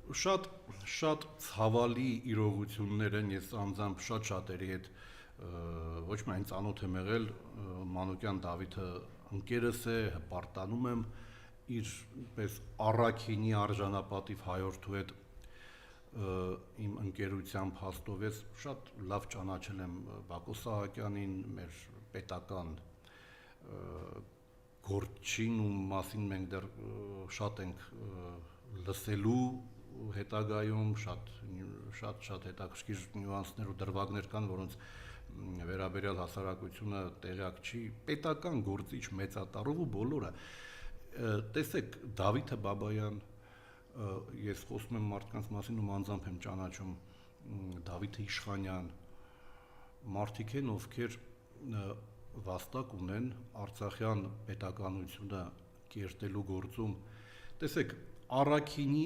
շատ ցավալի իրողություններ են, ես անձամբ շատերի հետ ոչ միայն ծանոթ եմ եղել, Մանուկյան Դավիթը ընկերս է, հպարտանում եմ իր պես առաքինի արժանապատիվ հայորդու հետ իմ ընկերության փաստով ես շատ լավ ճանաչել եմ Բակո Սահակյանին, մեր պետական գործչին, ում մասին մենք դեռ շատ ենք լսելու հետագայում, շատ հետաքրքիր նյուանսներ ու դրվագներ կան, որոնց վերաբերյալ հասարակությունը տեղյակ չի, պետական գործիչ մեծատառով ու բոլորը։ Տեսեք, Դավիթը Բաբայան, ես խոսում եմ մարդկանց մասին, ում անձամբ եմ ճանաչում, Դավիթը Իշխանյան, մարդիկ են, ովքեր վաստակ ունեն Արցախյան պետականությունը կերտելու գործում։ Տեսեք, առաքինի